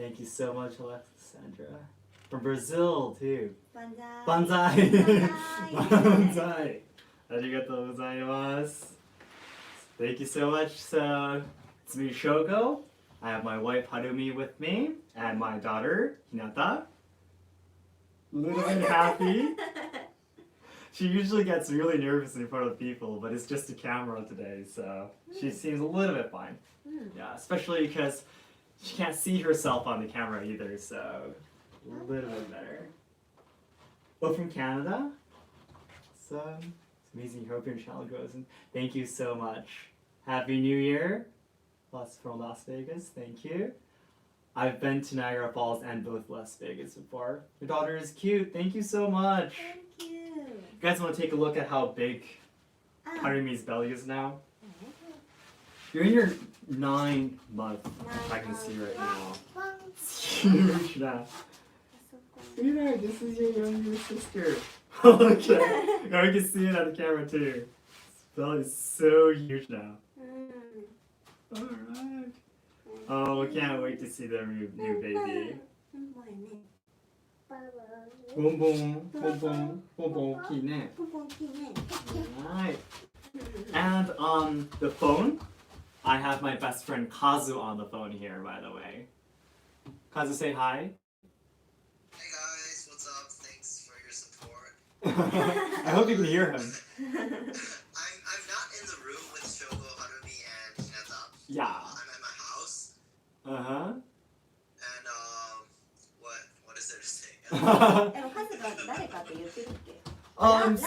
Thank you so much, Alexandra. From Brazil, too. Banzai. Banzai. ありがとうございます. Thank you so much. So, it's me, Shogo. I have my wife, Harumi, with me, and my daughter, Hinata. A little bit happy. She usually gets really nervous in front of people, but it's just a camera today, so she seems a little bit fine. Yeah, especially because she can't see herself on the camera either, so a little bit better. Well, from Canada, so it's amazing. Hope your channel grows, and thank you so much. Happy New Year, from Las Vegas. Thank you. I've been to Niagara Falls and both Las Vegas before. Your daughter is cute. Thank you so much. Thank you. You guys want to take a look at how big Harumi's belly is now? You're in your 9-month pregnancy right now. It's huge now. Sweetheart, this is your younger sister. Okay. Now we can see it on the camera too. This belly is so huge now. Alright. Oh, we can't wait to see the new baby. Boom boom, boom boom, boom boom, key net. Alright. And on the phone, I have my best friend Kazu on the phone here, by the way. Kazu, say hi. Hey guys, what's up? Thanks for your support. I hope you can hear him. I'm not in the room with Shogo, Harumi, and Hinata. Yeah. I'm at my house. Uh-huh. And what is there to say?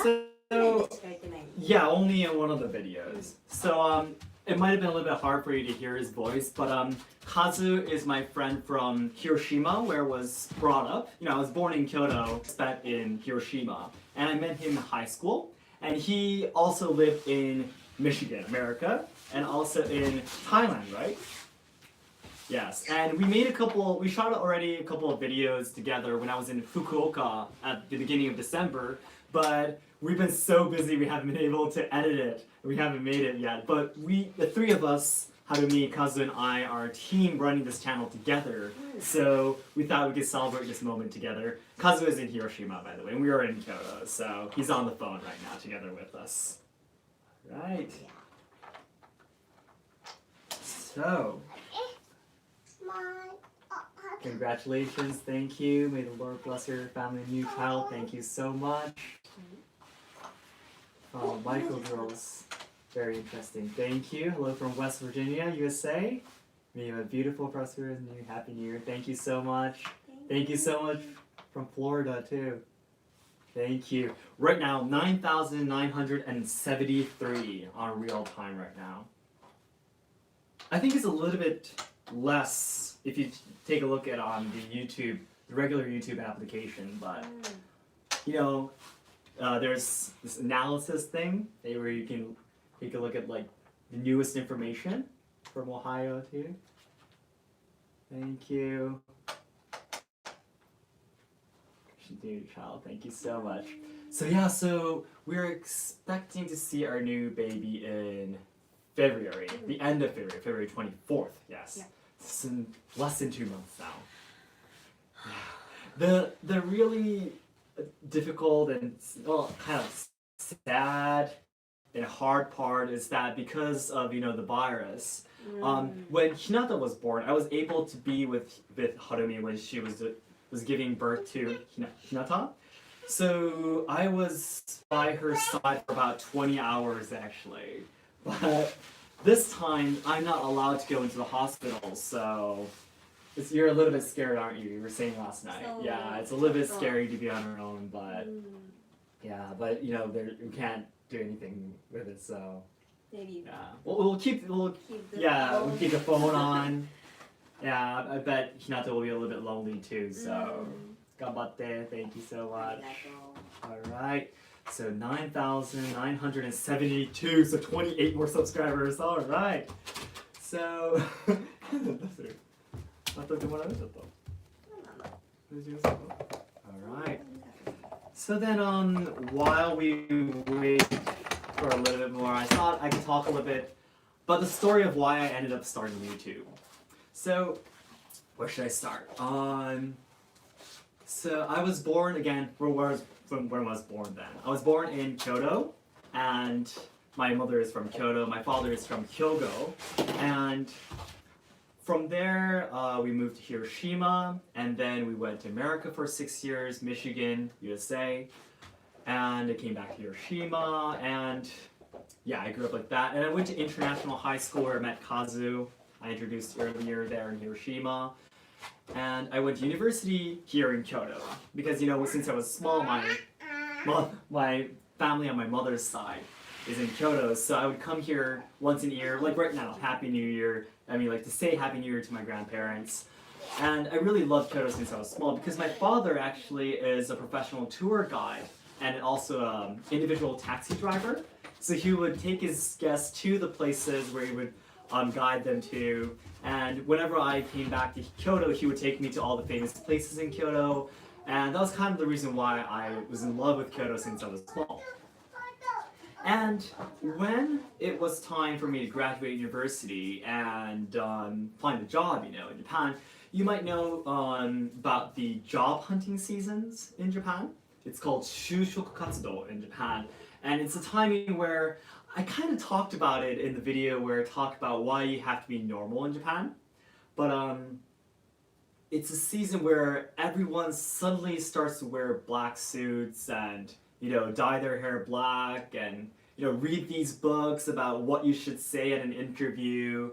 So yeah, only in one of the videos. So it might have been a little bit hard for you to hear his voice, but Kazu is my friend from Hiroshima, where I was brought up. You know, I was born in Kyoto, spent in Hiroshima, and I met him in high school. And he also lived in Michigan, America, and also in Thailand, right? Yes, and we shot already a couple of videos together when I was in Fukuoka at the beginning of December, but we've been so busy we haven't been able to edit it. We haven't made it yet, but the three of us, Harumi, Kazu, and I, are a team running this channel together, so we thought we could celebrate this moment together. Kazu is in Hiroshima, by the way, and we are in Kyoto, so he's on the phone right now together with us. Right. So, congratulations, thank you. May the Lord bless your family and new child. Thank you so much. Oh, Michael Girls. Very interesting. Thank you. Hello from West Virginia, USA. May you have a beautiful, prosperous, new Happy New Year. Thank you so much. Thank you so much from Florida, too. Thank you. Right now, 9,973 on real time right now. I think it's a little bit less if you take a look at on the regular YouTube application, but you know, there's this analysis thing where you can take a look at like the newest information from Ohio too. Thank you. New child, thank you so much. So yeah, so we're expecting to see our new baby in February, the end of February, February 24th, yes. Yeah. It's in less than 2 months now. The really difficult and kind of sad and hard part is that because of the virus, when Hinata was born, I was able to be with Harumi when she was giving birth to Hinata. So I was by her side for about 20 hours actually. But this time I'm not allowed to go into the hospital, so you're a little bit scared, aren't you? You were saying last night. Yeah, it's a little bit scary to be on her own, but yeah, but we can't do anything with it, so yeah. We'll keep the phone on. Yeah, I bet Hinata will be a little bit lonely too, so ganbatte, thank you so much. Alright, so 9,972, so 28 more subscribers, alright. So, alright. So then while we wait for a little bit more, I thought I could talk a little bit about the story of why I ended up starting YouTube. So, where should I start? So I was born again. Where I was born then? I was born in Kyoto, and my mother is from Kyoto. My father is from Shogo, and from there we moved to Hiroshima, and then we went to America for 6 years, Michigan, USA, and I came back to Hiroshima, and yeah, I grew up like that. And I went to international high school where I met Kazu. I introduced earlier there in Hiroshima. And I went to university here in Kyoto because, since I was small, my family on my mother's side is in Kyoto, so I would come here once a year, like right now, Happy New Year. To say Happy New Year to my grandparents. And I really loved Kyoto since I was small because my father actually is a professional tour guide and also an individual taxi driver. So he would take his guests to the places where he would guide them to. And whenever I came back to Kyoto, he would take me to all the famous places in Kyoto. And that was kind of the reason why I was in love with Kyoto since I was small. And when it was time for me to graduate university and find a job, in Japan, you might know about the job hunting seasons in Japan. It's called Shushoku Katsudo in Japan. And it's a timing where I kind of talked about it in the video where I talked about why you have to be normal in Japan. But it's a season where everyone suddenly starts to wear black suits and dye their hair black and, read these books about what you should say at an interview.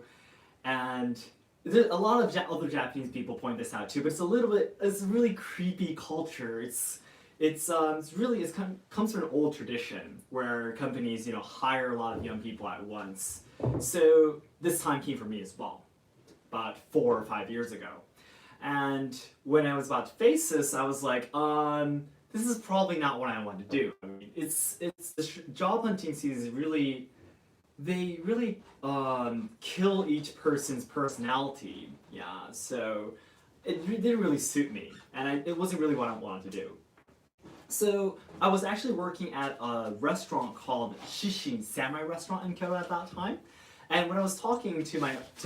And a lot of other Japanese people point this out too, but it's a really creepy culture. It comes from an old tradition where companies, hire a lot of young people at once. So this time came for me as well, about 4 or 5 years ago. And when I was about to face this, I was like, this is probably not what I want to do. It's the job hunting season they really kill each person's personality. Yeah, so it didn't really suit me, and it wasn't really what I wanted to do. So I was actually working at a restaurant called Shishin Samurai Restaurant in Kyoto at that time, and when I was talking to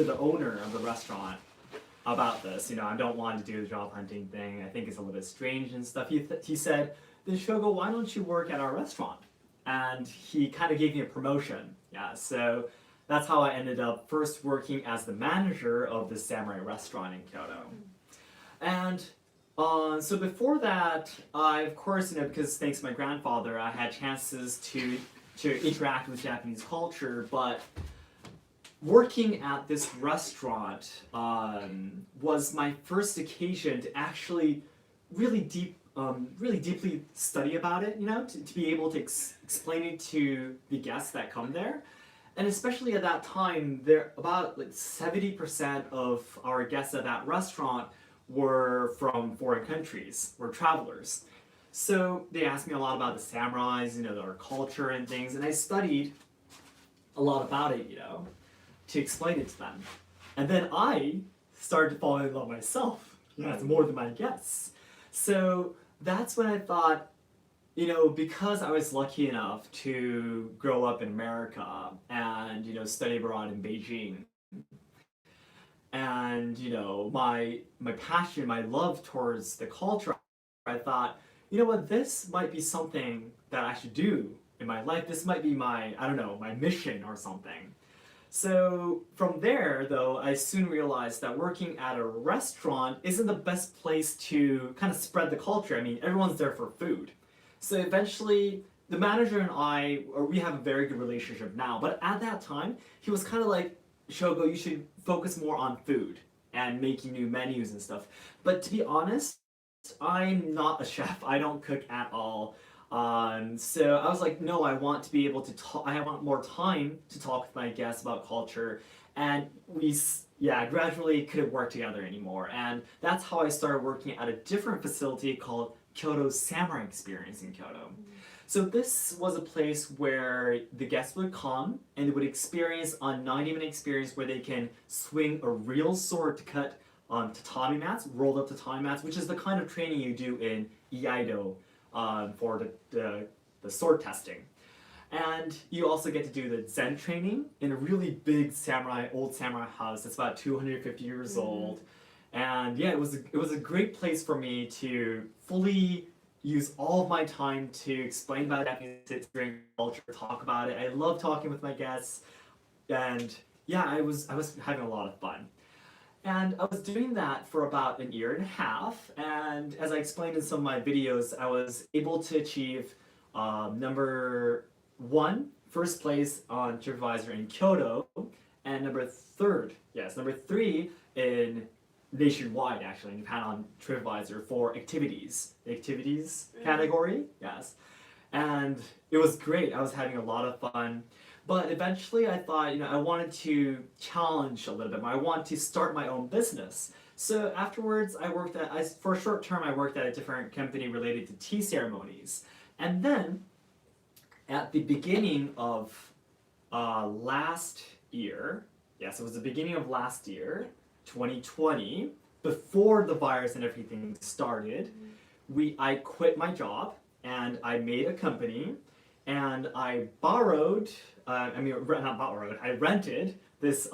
the owner of the restaurant about this, I don't want to do the job hunting thing. I think it's a little bit strange and stuff. He said, "Then Shogo, why don't you work at our restaurant?" And he kind of gave me a promotion. Yeah, so that's how I ended up first working as the manager of the samurai restaurant in Kyoto. And so before that, I, of course, because thanks to my grandfather, I had chances to interact with Japanese culture, but working at this restaurant was my first occasion to actually really deeply study about it, to be able to explain it to the guests that come there. And especially at that time, about 70% of our guests at that restaurant were from foreign countries, were travelers. So they asked me a lot about the samurais, their culture and things, and I studied a lot about it, to explain it to them. And then I started falling in love myself, more than my guests. So that's when I thought, because I was lucky enough to grow up in America and, study abroad in Beijing, and, my passion, my love towards the culture, I thought, this might be something that I should do in my life. This might be my mission or something. So from there, though, I soon realized that working at a restaurant isn't the best place to kind of spread the culture. I mean, everyone's there for food. So eventually, the manager and we have a very good relationship now, but at that time, he was kind of like, "Shogo, you should focus more on food and making new menus and stuff." But to be honest, I'm not a chef. I don't cook at all. So I was like, no, I want to be able to talk. I want more time to talk with my guests about culture, and we gradually couldn't work together anymore. And that's how I started working at a different facility called Kyoto Samurai Experience in Kyoto. So this was a place where the guests would come and they would experience a 90-minute experience where they can swing a real sword to cut tatami mats, rolled up tatami mats, which is the kind of training you do in Iaido for the sword testing. And you also get to do the Zen training in a really big old samurai house that's about 250 years old. And yeah, it was a great place for me to fully use all of my time to explain about Japanese history and culture, talk about it. I love talking with my guests, and yeah, I was having a lot of fun. And I was doing that for about an year and a half. And as I explained in some of my videos, I was able to achieve number one, first place on TripAdvisor in Kyoto, and number three in nationwide actually in Japan on TripAdvisor for activities, the activities category, yes. And it was great. I was having a lot of fun. But eventually I thought, I wanted to challenge a little bit more. I want to start my own business. So afterwards, for a short term, I worked at a different company related to tea ceremonies. And then, at the beginning of last year, yes, it was the beginning of last year, 2020, before the virus and everything started, I quit my job and I made a company and I borrowed, not borrowed, I rented this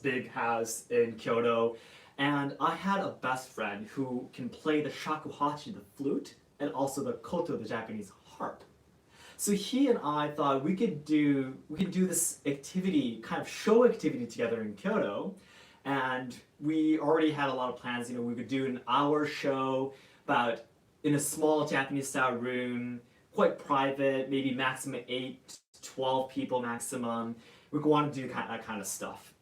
big house in Kyoto, and I had a best friend who can play the shakuhachi, the flute, and also the koto, the Japanese harp. So he and I thought we could do this activity, kind of show activity together in Kyoto, and we already had a lot of plans. We could do an hour show about in a small Japanese style room, quite private, maybe maximum 8, 12 people maximum. We want to do that kind of stuff.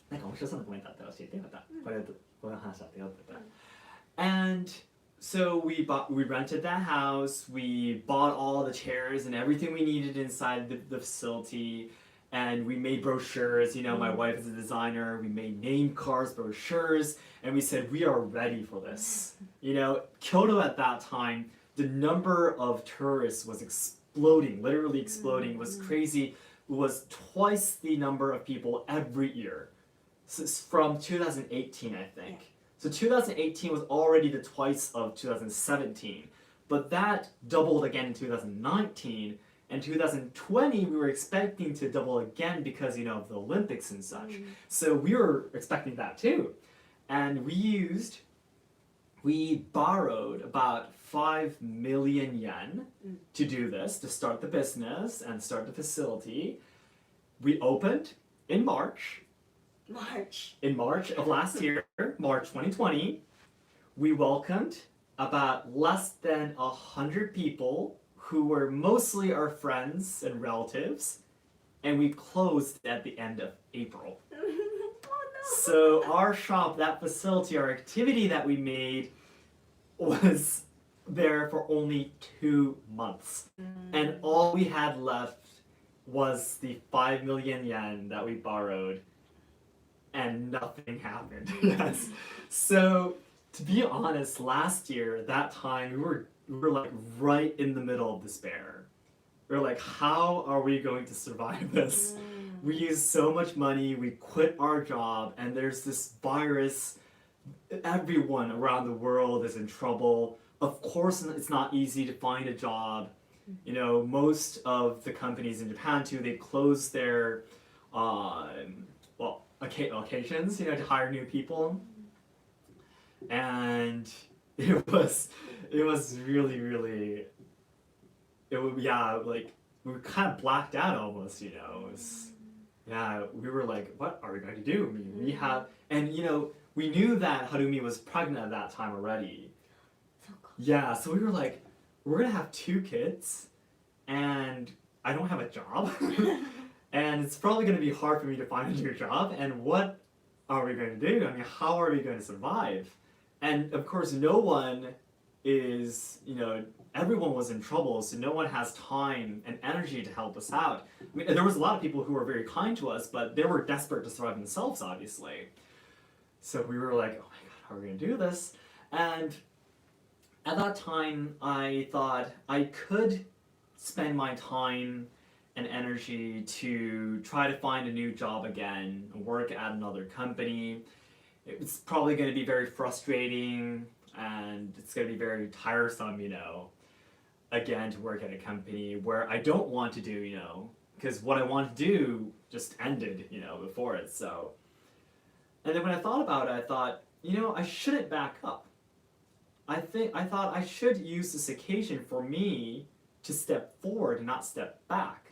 なんか面白そうなコメントあったら教えてまた。この話あったよって。And so we rented that house, we bought all the chairs and everything we needed inside the facility, and we made brochures. My wife is a designer. We made name cards, brochures, and we said we are ready for this. Kyoto at that time, the number of tourists was exploding, literally exploding. It was crazy. It was twice the number of people every year. So it's from 2018, I think. So 2018 was already the twice of 2017. But that doubled again in 2019. And 2020, we were expecting to double again because, of the Olympics and such. So we were expecting that too. And we borrowed about 5 million yen to do this, to start the business and start the facility. We opened in March. In March of last year, March 2020. We welcomed about less than 100 people who were mostly our friends and relatives, and we closed at the end of April. So our shop, that facility, our activity that we made was there for only 2 months. And all we had left was the 5 million yen that we borrowed, and nothing happened. Yes. So to be honest, last year, that time, we were like right in the middle of despair. We were like, how are we going to survive this? We used so much money, we quit our job, and there's this virus. Everyone around the world is in trouble. Of course, it's not easy to find a job. Most of the companies in Japan too, they close their occasions, to hire new people. And it was really, really, like we were kind of blacked out almost, It was, we were like, what are we going to do? We have, and we knew that Harumi was pregnant at that time already. Yeah, so we were like, we're gonna have 2 kids, and I don't have a job, and it's probably gonna be hard for me to find a new job, and what are we going to do? How are we going to survive? And of course, no one is, everyone was in trouble, so no one has time and energy to help us out. There was a lot of people who were very kind to us, but they were desperate to survive themselves, obviously. So we were like, oh my god, how are we going to do this? And at that time, I thought I could spend my time and energy to try to find a new job again, work at another company. It's probably going to be very frustrating, and it's going to be very tiresome, again, to work at a company where I don't want to do, because what I want to do just ended, before it, so. And then when I thought about it, I thought, I shouldn't back up. I thought I should use this occasion for me to step forward and not step back.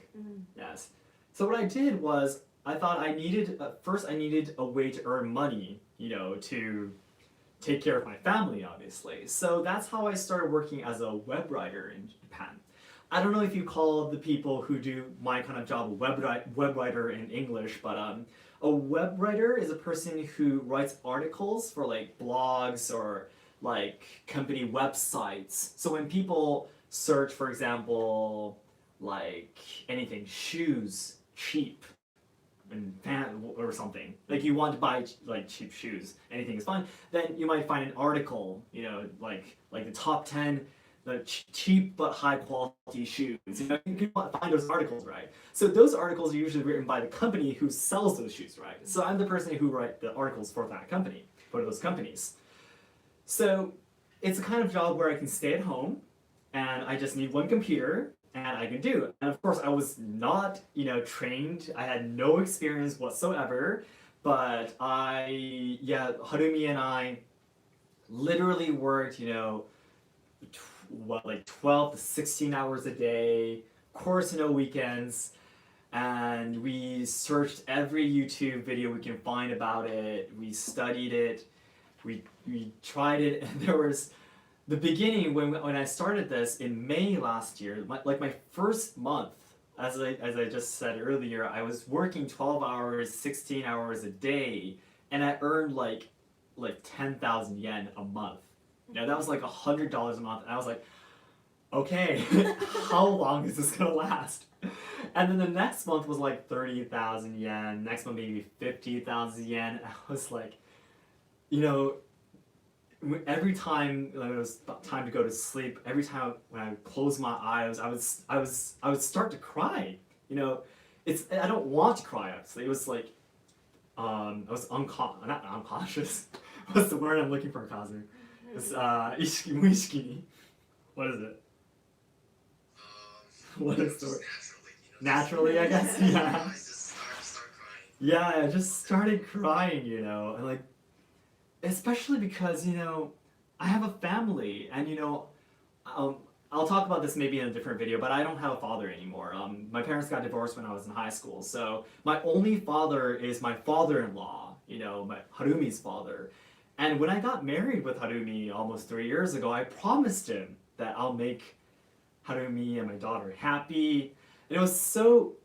Yes. So what I did was I thought I needed first I needed a way to earn money, to take care of my family, obviously. So that's how I started working as a web writer in Japan. I don't know if you call the people who do my kind of job a web writer in English, but a web writer is a person who writes articles for like blogs or like company websites. So when people search, for example, like anything, shoes, cheap, or something, like you want to buy like cheap shoes, anything is fine, then you might find an article, like the top 10 the cheap but high quality shoes. You can find those articles, right? So those articles are usually written by the company who sells those shoes, right? So I'm the person who write the articles for that company, for those companies. So it's a kind of job where I can stay at home and I just need one computer and I can do it. And of course I was not, trained. I had no experience whatsoever, but Harumi and I literally worked, like 12 to 16 hours a day, of course no weekends, and we searched every YouTube video we can find about it, we studied it, we tried it, and there was the beginning when I started this in May last year, my first month, as I just said earlier, I was working 12 hours, 16 hours a day, and I earned like 10,000 yen a month. That was like $100 a month, and I was like, okay, how long is this gonna last? And then the next month was like 30,000 yen, next month maybe 50,000 yen. I was like, every time it was time to go to sleep, every time when I closed my eyes, I would start to cry. I don't want to cry, obviously. It was like, I was not unconscious. What's the word I'm looking for, Kazu? It's muishiki ni. What is it? What is the word? Naturally, I guess. Yeah. Just start crying. Yeah, I just started crying, and like, especially because I have a family, and I'll talk about this maybe in a different video, but I don't have a father anymore. My parents got divorced when I was in high school, so my only father is my father-in-law, my Harumi's father. And when I got married with Harumi almost 3 years ago, I promised him that I'll make Harumi and my daughter happy. And it was so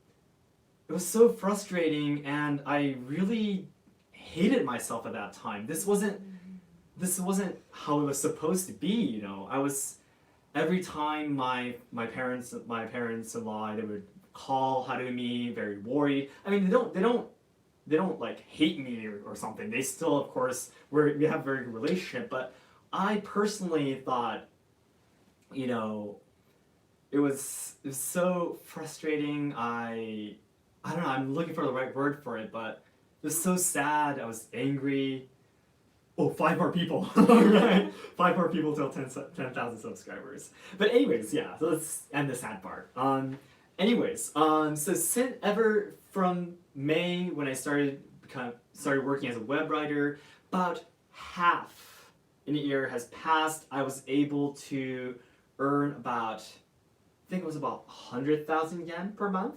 frustrating, and I really hated myself at that time. This wasn't how it was supposed to be, I was every time my parents-in-law, they would call Harumi very worried. I mean, they don't like hate me or something. They still, of course, we have a very good relationship, but I personally thought, it was so frustrating. I don't know, I'm looking for the right word for it, but it was so sad. I was angry. Oh, 5 more people. Right. 5 more people till 10,000 subscribers. But anyways, yeah, so let's end the sad part. So ever from May, when I started working as a web writer, about half in a year has passed. I was able to earn about, I think it was about 100,000 yen per month.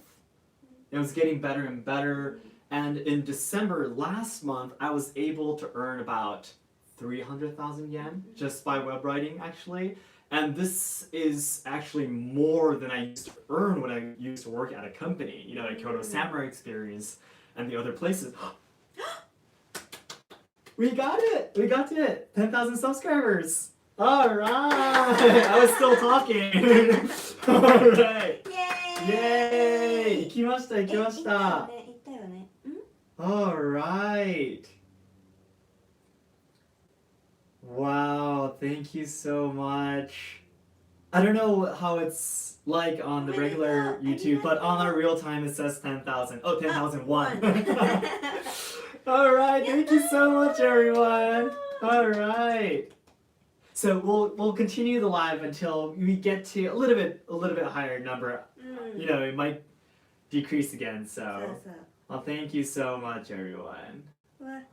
It was getting better and better. And in December last month, I was able to earn about 300,000 yen just by web writing, actually. And this is actually more than I used to earn when I used to work at a company, at Kyoto Samurai Experience and the other places. We got it! We got it! 10,000 subscribers! Alright! I was still talking! Alright! Yay! 行きました、行きました。Alright! Wow, thank you so much. I don't know how it's like on the regular YouTube, but on our real time it says 10,000. Oh, 10,001. Alright, thank you so much, everyone. Alright. So we'll continue the live until we get to a little bit higher number. It might decrease again, so. Well, thank you so much, everyone.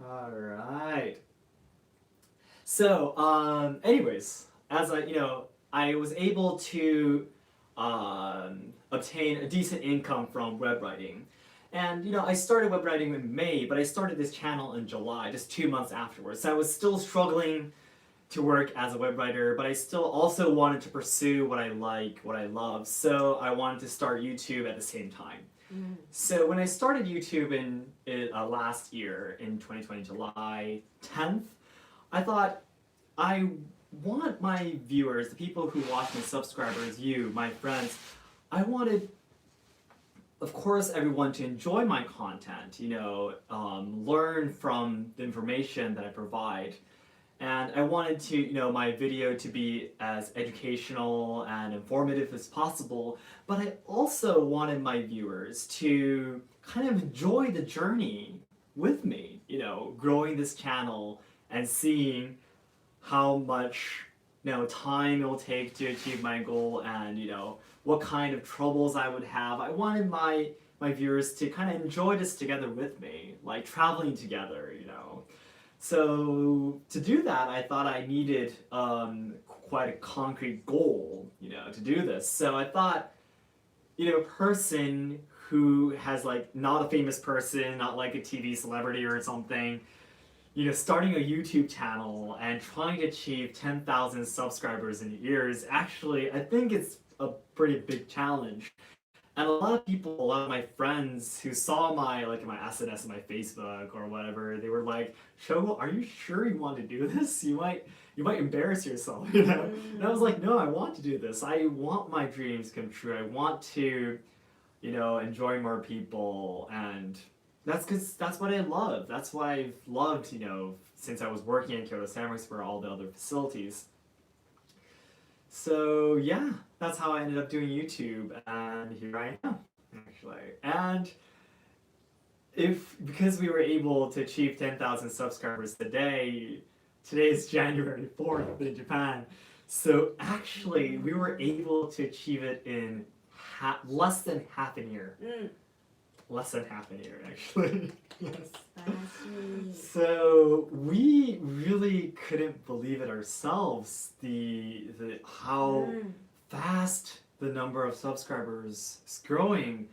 Alright. So, anyways, as I was able to obtain a decent income from web writing. And I started web writing in May, but I started this channel in July, just 2 months afterwards. So I was still struggling to work as a web writer, but I still also wanted to pursue what I like, what I love. So I wanted to start YouTube at the same time. So when I started YouTube in last year, in 2020, July 10th, I thought I want my viewers, the people who watch me, subscribers, you, my friends, I wanted, of course, everyone to enjoy my content, learn from the information that I provide. And I wanted to, my video to be as educational and informative as possible, but I also wanted my viewers to kind of enjoy the journey with me, growing this channel and seeing how much time it will take to achieve my goal and what kind of troubles I would have. I wanted my viewers to kind of enjoy this together with me, like traveling together, So to do that, I thought I needed quite a concrete goal, to do this. So I thought, a person who has not a famous person, not like a TV celebrity or something, starting a YouTube channel and trying to achieve 10,000 subscribers in a year is actually, I think it's a pretty big challenge. And a lot of people, a lot of my friends who saw my SNS and my Facebook or whatever, they were like, Shogo, are you sure you want to do this? You might embarrass yourself, And I was like, no, I want to do this. I want my dreams come true. I want to, enjoy more people, and that's because that's what I love. That's what I've loved, since I was working in Kyoto Ceremonies for all the other facilities. So yeah, that's how I ended up doing YouTube, and here I am, actually. And because we were able to achieve 10,000 subscribers today is January 4th in Japan. So actually, we were able to achieve it in less than half a year. Less than half a year, actually. Yes. So we really couldn't believe it ourselves, the how fast the number of subscribers is growing,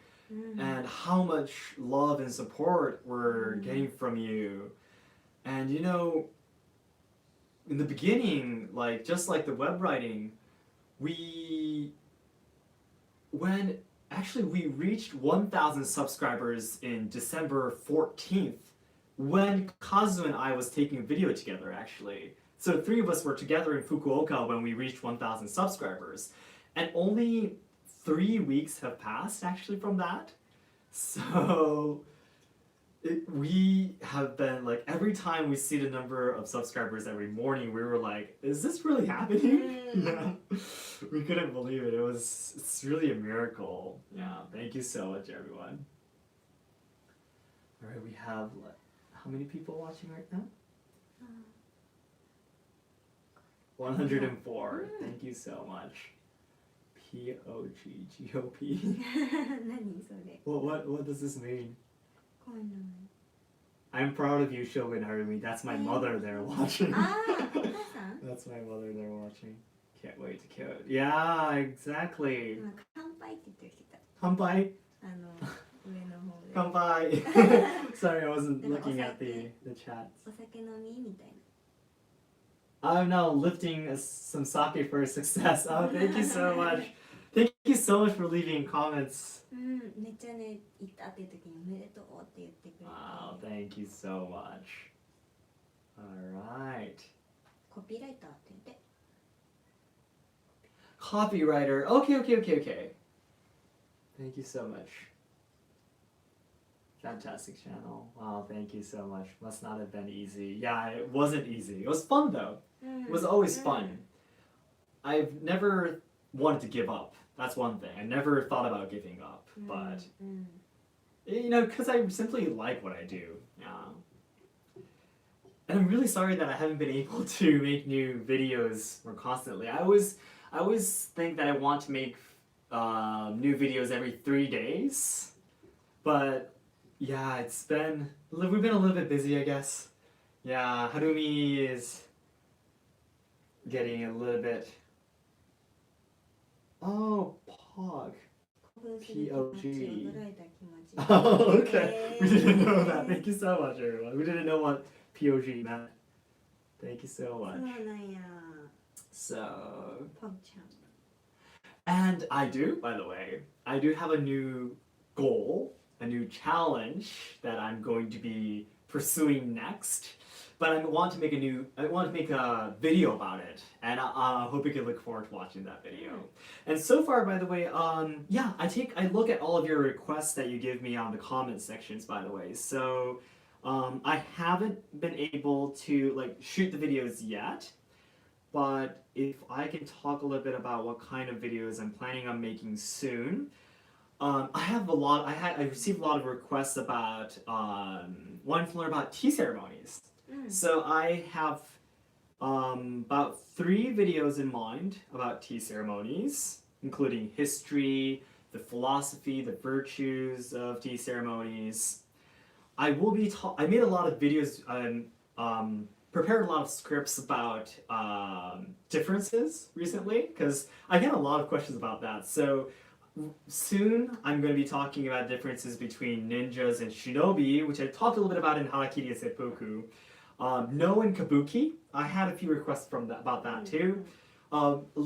and how much love and support we're getting from you. And in the beginning, just like the web writing, we reached 1,000 subscribers in December 14th when Kazu and I was taking a video together, actually. So the three of us were together in Fukuoka when we reached 1,000 subscribers. And only 3 weeks have passed, actually, from that. So we have been, every time we see the number of subscribers every morning, we were like, is this really happening? Yeah. We couldn't believe it. It's really a miracle. Yeah, thank you so much, everyone. All right, we have, how many people watching right now? 104. Thank you so much. POGGOP. 何それ What does this mean? こういうの I'm proud of you, Shogo and Harumi. That's my mother there watching. あー、お母さん That's my mother there watching. Can't wait to Kyoto. Yeah, exactly. 今乾杯って言ってる人いた Kanpai. 上の方で Kanpai. Sorry, I wasn't looking at the chat. お酒飲みみたい I'm now lifting some sake for success. Oh, thank you so much. Thank you so much for leaving comments. なめっちゃね、行ったっていう時におめでとうって言ってくれて Wow, thank you so much. Alright. コピーライターって言って Copywriter. Okay. Thank you so much. Fantastic channel. Wow, thank you so much. Must not have been easy. Yeah, it wasn't easy. It was fun though. It was always fun. I've never wanted to give up. That's one thing. I never thought about giving up. But, because I simply like what I do. Yeah. And I'm really sorry that I haven't been able to make new videos more constantly. I always think that I want to make new videos every 3 days. But, yeah, we've been a little bit busy, I guess. Yeah, Harumi is getting a little bit. Oh, Pog. 興奮する気持ち、驚いた気持ち。 Oh, okay. We didn't know that. Thank you so much, everyone. We didn't know what POG meant. Thank you so そう much. なんや。 So, ポンちゃん。 and I do, by the way, I do have a new goal, a new challenge that I'm going to be pursuing next. But I want to make a video about it, and I hope you can look forward to watching that video. And so far, by the way, yeah, I look at all of your requests that you give me on the comment sections, by the way. So, I haven't been able to like shoot the videos yet, but if I can talk a little bit about what kind of videos I'm planning on making soon. I received a lot of requests about wanting to learn about tea ceremonies. So I have about 3 videos in mind about tea ceremonies, including history, the philosophy, the virtues of tea ceremonies. I made a lot of videos and prepared a lot of scripts about differences recently, because I get a lot of questions about that. So soon I'm going to be talking about differences between ninjas and shinobi, which I talked a little bit about in Harakiri and Seppuku. No and kabuki, I had a few requests about that too.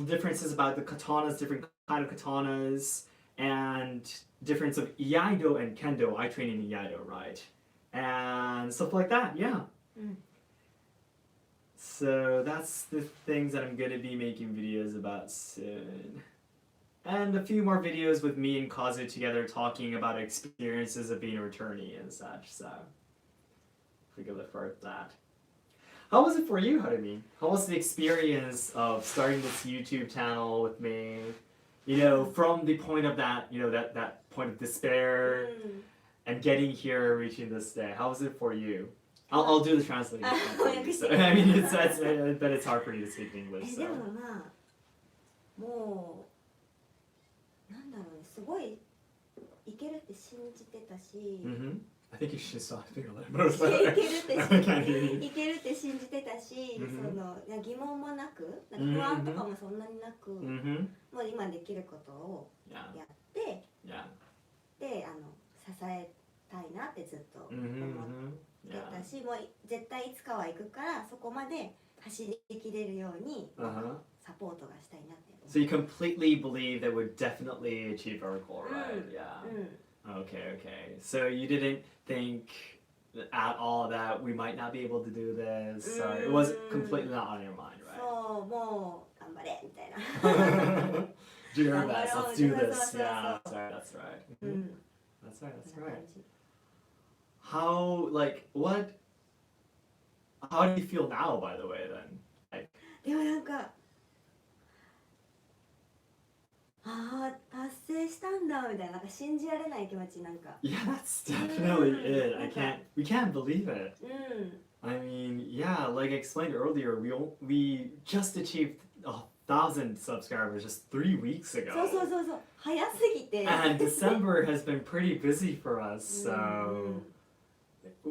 Differences about the katanas, different kind of katanas, and difference of Iaido and kendo. I train in Iaido, right? And stuff like that, yeah. So that's the things that I'm going to be making videos about soon. And a few more videos with me and Kazu together talking about experiences of being a returnee and such, so we can look forward to that. How was it for you, Harumi? How was the experience of starting this YouTube channel with me? You know, from the point of that, you know, that point of despair and getting here, reaching this day. How was it for you? I'll do the translation. So, I mean, but it's hard for you to speak English. で So. もまあもうなんだろうね、すごいいけるって信じてたし、I think you should stop thinking a いけるって信じてたし、その疑問もなく、なんか不安とかもそんなになく、もう今できることをやって、で支えたいなってずっと思ってたし、もう絶対いつかは行くからそこまで走りきれるようにサポートがしたいなって。So you completely believe that we'd definitely achieve our goal, right? Yeah. Okay. So you didn't think at all that we might not be able to do this? So it was completely not on your mind, right? そう、もう頑張れみたいな。Do your best. Let's do this. Yeah, that's right. That's right. How do you feel now, by the way, then? でもなんか達成したんだみたいな、なんか信じられない気持ちなんか。Yeah, that's definitely it. We can't believe it. I mean, yeah, like I explained earlier, we just achieved 1,000 subscribers just 3 weeks ago. そう、早すぎて。And December has been pretty busy for us, so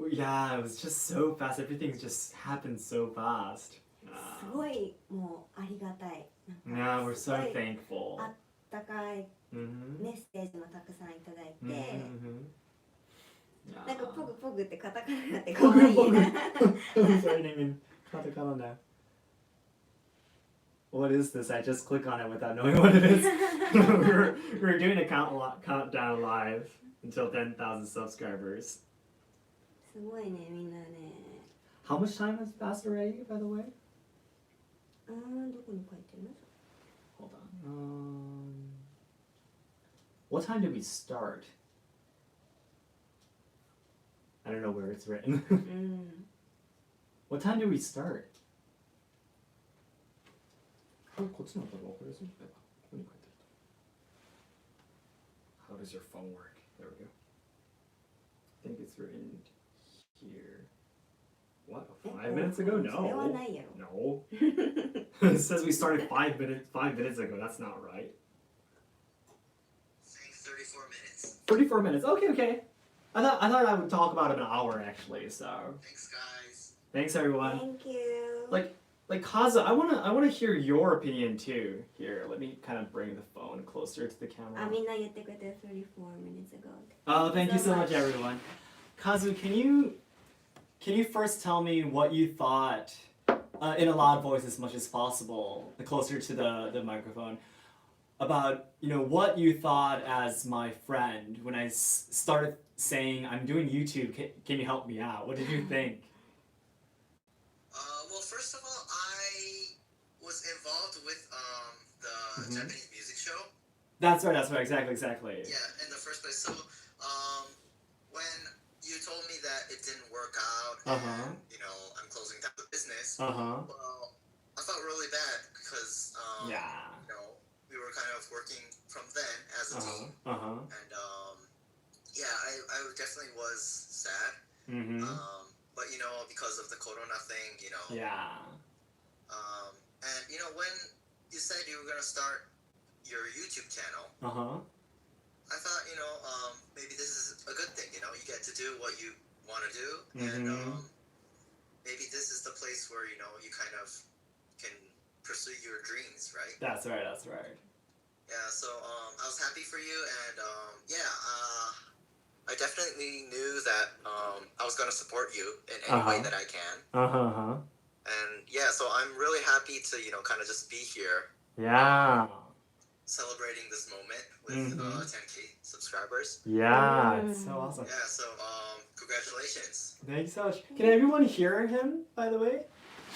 yeah, it was just so fast. Everything's just happened so fast. すごいもうありがたい。Yeah, we're so thankful. あったかいメッセージもたくさんいただいて、なんかポグポグってカタカナになって可愛い。Who's writing in katakana now? What is this? I just click on it without knowing what it is. we're doing a countdown live until 10,000 subscribers. すごいね、みんなね。How much time has passed already, by the way? どこに書いてるの？ Hold on. What time did we start? I don't know where it's written. What time did we start? こっちの方が分かりやすいんじゃないか。ここに書いてあると。How does your phone work? There we go. I think it's written here. What? 5 minutes ago? No. それはないやろ。 No. It says we started 5 minutes ago. That's not right. Saying 34 minutes. 34 minutes. Okay. I thought I would talk about an hour actually. So Thanks, guys. thanks everyone. Thank you. Like like Kazu, I wanna hear your opinion too. Here, let me kind of bring the phone closer to the camera. あ、みんな言ってくれて34 minutes ago. Oh, thank you so much, everyone. Kazu, can you first tell me what you thought in a loud voice as much as possible, closer to the microphone, about what you thought as my friend when I started saying I'm doing YouTube. Can you help me out? What did you think? Well, first of all, I was involved with the Japanese music show. That's right. Exactly. Yeah, in the first place. So, when you told me that it didn't work out, and I'm closing down the business. Well, I felt really bad because we were kind of working from then as a team, and I definitely was sad. But because of the Corona thing, and when you said you were gonna start your YouTube channel, I thought maybe this is a good thing. You get to do what you want to do, and maybe this is the place where you kind of can pursue your dreams, right? That's right. Yeah, so I was happy for you, and I definitely knew that I was going to support you in any way that I can. And so I'm really happy to kind of just be here. Yeah. Celebrating this moment with 10K subscribers. Yeah, it's so awesome. Yeah, so congratulations. Thank you so much. Can everyone hear him, by the way?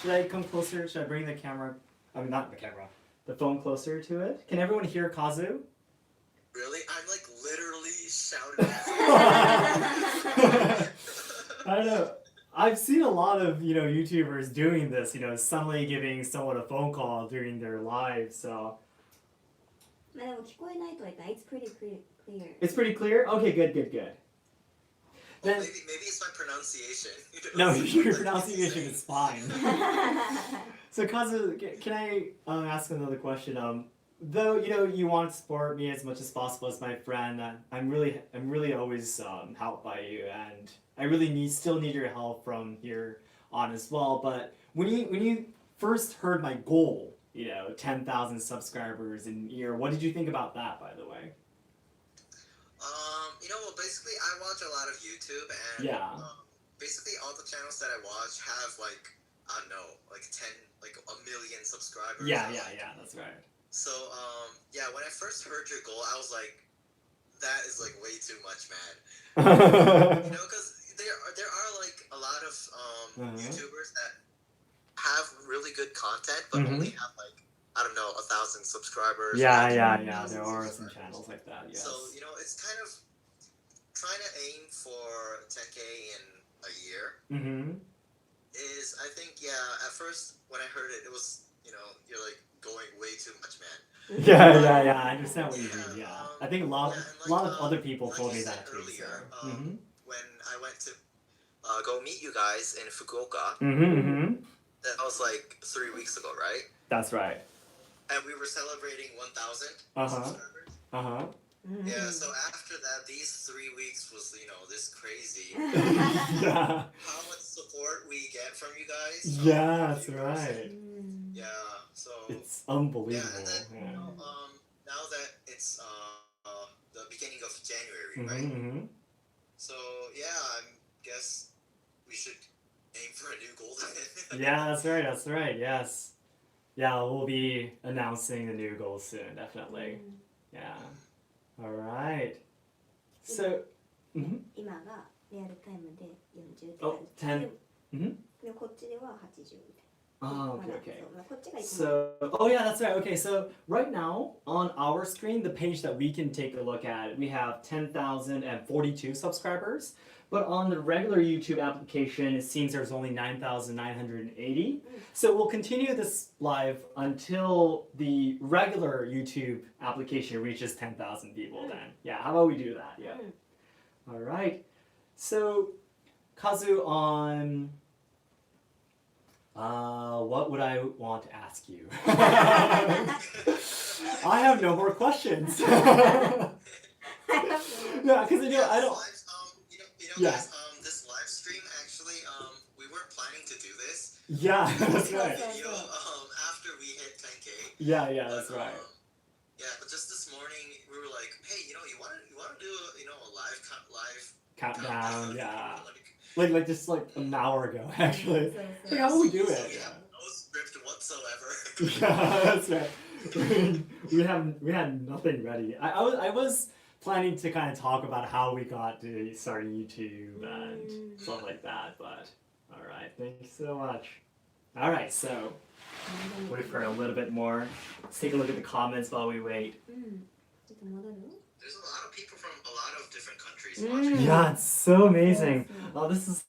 Should I come closer? Should I bring the camera? Not the camera. The phone closer to it? Can everyone hear Kazu? Really? I'm like literally shouting at you. I don't know. I've seen a lot of YouTubers doing this. Suddenly giving someone a phone call during their live. So. まあでも聞こえないとは言ったら It's pretty clear. It's pretty clear? Okay, good. Well, maybe it's my pronunciation. No, your pronunciation is fine. So Kazu, can I ask another question? Though you want to support me as much as possible as my friend, I'm really always helped by you, and I really still need your help from here on as well. But when you first heard my goal, 10,000 subscribers in a year, what did you think about that, by the way? Well, basically, I watch a lot of YouTube, and basically all the channels that I watch have like I don't know, like 1 million subscribers. Yeah, that's right. So when I first heard your goal, I was like, that is like way too much, man. Because there are like a lot of YouTubers that have really good content, but only have like I don't know 1,000 subscribers. Yeah. There are some channels like that. Yes. So it's kind of trying to aim for 10K in a year. Is I think at first when I heard it, it was you're like going way too much, man. Yeah. I understand what you mean. Yeah, I think a lot of other people told me that too. Earlier, when I went to go meet you guys in Fukuoka, that was like 3 weeks ago, right? That's right. And we were celebrating 1,000 subscribers. Yeah, so after that, these 3 weeks was, this crazy. Yeah. How much support we get from you guys. Yeah, that's right. Yeah, so. It's unbelievable. Yeah, and then, now that it's the beginning of January, right? So, I guess we should aim for a new goal then. Yeah, that's right, yes. Yeah, we'll be announcing the new goal soon, definitely. Yeah. Alright. So, 今がリアルタイムで40 Oh, 10. でこっちでは80みたいな。 Oh, okay. そうこっちがいつも So, that's right. Okay, so right now on our screen, the page that we can take a look at, we have 10,042 subscribers. But on the regular YouTube application, it seems there's only 9,980. So we'll continue this live until the regular YouTube application reaches 10,000 people then. Yeah, how about we do that? Yeah. All right. So, Kazu, on... what would I want to ask you? I have no more questions. Yeah, because I don't. Guys, this live stream actually, we weren't planning to do this. Yeah, that's So, right. so, You know, so. after we hit 10K. Yeah, that's right. Yeah, but just this morning we were like, hey, you want to do a live Countdown, yeah. like, Like just like an hour ago, actually. So, Like, how would we do so it? we Yeah. have no script whatsoever. Yeah, that's right. we had nothing ready. I was planning to kind of talk about how we got to starting YouTube and stuff like that, but all right, thank you so much. All right, so wait for a little bit more. Let's take a look at the comments while we wait. There's a lot of people from a lot of different countries watching. Yeah, it's so amazing. Yes, Oh, this is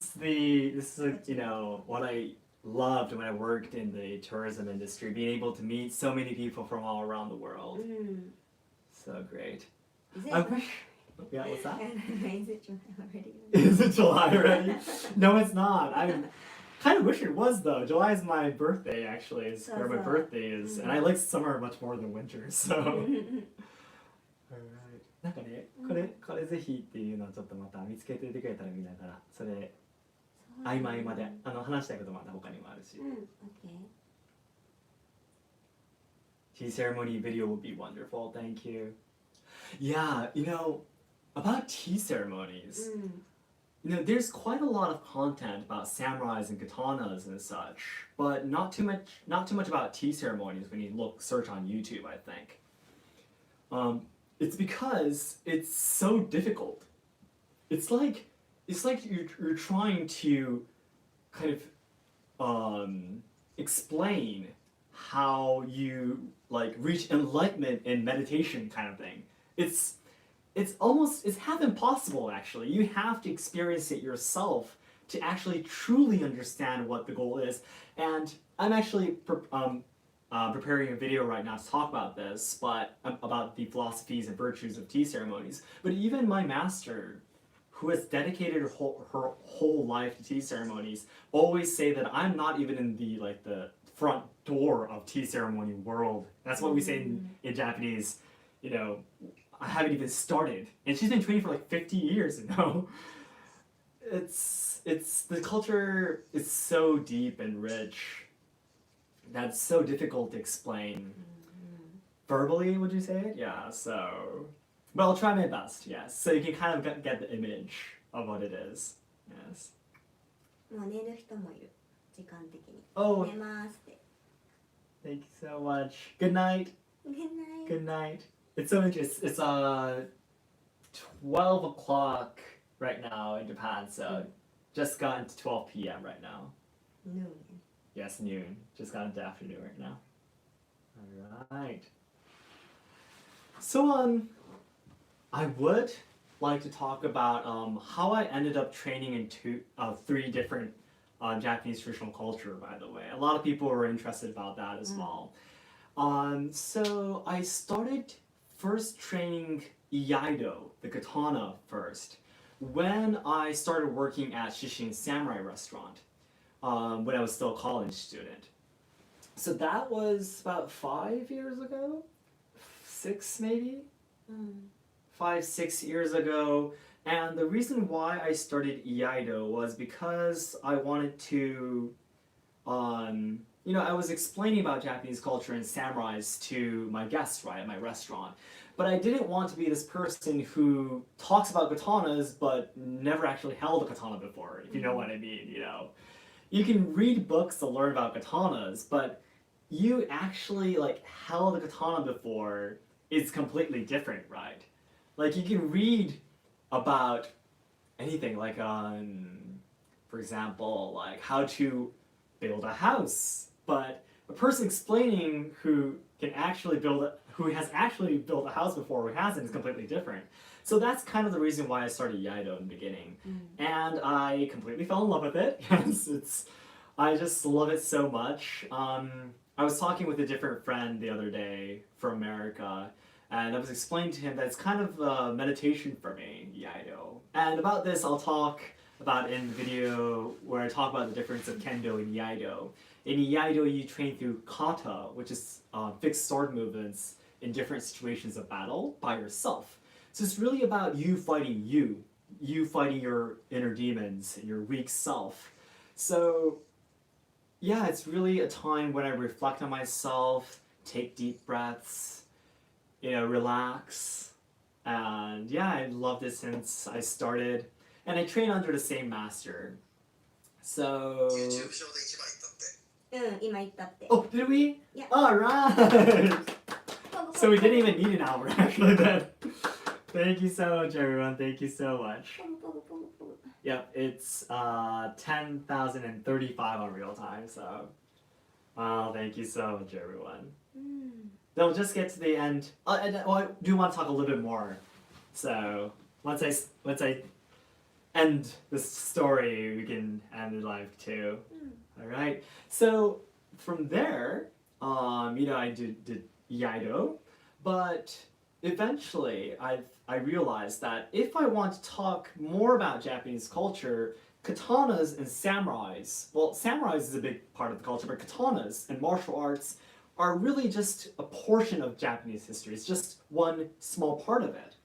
what I loved when I worked in the tourism industry, being able to meet so many people from all around the world. So great. I wish. Yeah, what's that? Is it July already? Is it July already? No, it's not. I kind of wish it was though. July is my birthday actually. Is where my birthday is, and I like summer much more than winter. So. Alright. なんかね、これぜひっていうのをちょっとまた見つけていてくれたら見ながら、それ合間合間で話したいことまた他にもあるし。Okay. Tea ceremony video will be wonderful. Thank you. Yeah, about tea ceremonies. There's quite a lot of content about samurais and katanas and such, but not too much about tea ceremonies when you search on YouTube, I think. It's because it's so difficult. It's like you're trying to kind of explain how you like reach enlightenment in meditation kind of thing. It's half impossible actually. You have to experience it yourself to actually truly understand what the goal is. And I'm actually preparing a video right now to talk about this, but about the philosophies and virtues of tea ceremonies. But even my master, who has dedicated her whole life to tea ceremonies, always say that I'm not even in the front door of tea ceremony world. That's what we say in Japanese. I haven't even started, and she's been training for like 50 years. It's the culture is so deep and rich. That's so difficult to explain verbally. Would you say it? Yeah. So, but I'll try my best. Yes. So you can kind of get the image of what it is. Yes. もう寝る人もいる。時間的に。 Oh. 寝ますって。 Thank you so much. Good night. Good night. Good night. It's so interesting. It's 12 o'clock right now in Japan. So just got into 12 p.m. right now. Noon. Yes, noon. Just got into afternoon right now. All right. So I would like to talk about how I ended up training in three different Japanese traditional culture. By the way, a lot of people were interested about that as well. So I started first training Iaido, the katana, first when I started working at Shishin Samurai restaurant. When I was still a college student. So that was about 5 years ago? 6 maybe? 5, 6 years ago. And the reason why I started Iaido was because I wanted to, I was explaining about Japanese culture and samurais to my guests, right, at my restaurant. But I didn't want to be this person who talks about katanas but never actually held a katana before, if you know what I mean, You can read books to learn about katanas, but you actually held a katana before is completely different, right? Like you can read about anything, for example, how to build a house, but a person explaining who has actually built a house before who hasn't is completely different. So that's kind of the reason why I started Iaido in the beginning. And I completely fell in love with it. Yes, I just love it so much. I was talking with a different friend the other day from America, and I was explaining to him that it's kind of a meditation for me, Iaido. And about this, I'll talk about in the video where I talk about the difference of Kendo and Iaido. In Iaido, you train through kata, which is fixed sword movements in different situations of battle by yourself. So it's really about you fighting you fighting your inner demons and your weak self. So yeah, it's really a time when I reflect on myself, take deep breaths, relax. And yeah, I loved it since I started. And I train under the same master. So... YouTube ショーで一番行ったって。今言ったって。 Oh, did we? Yeah. Alright! So we didn't even need an hour actually then. Thank you so much everyone, thank you so much. Yep, it's 10,035 on real time, so thank you so much everyone. Then we'll just get to the end. I do want to talk a little bit more. So once I end this story, we can end the live too. All right. So from there, I did Iaido, but eventually I realized that if I want to talk more about Japanese culture, katanas and samurais, well, samurais is a big part of the culture, but katanas and martial arts are really just a portion of Japanese history. It's just one small part of it.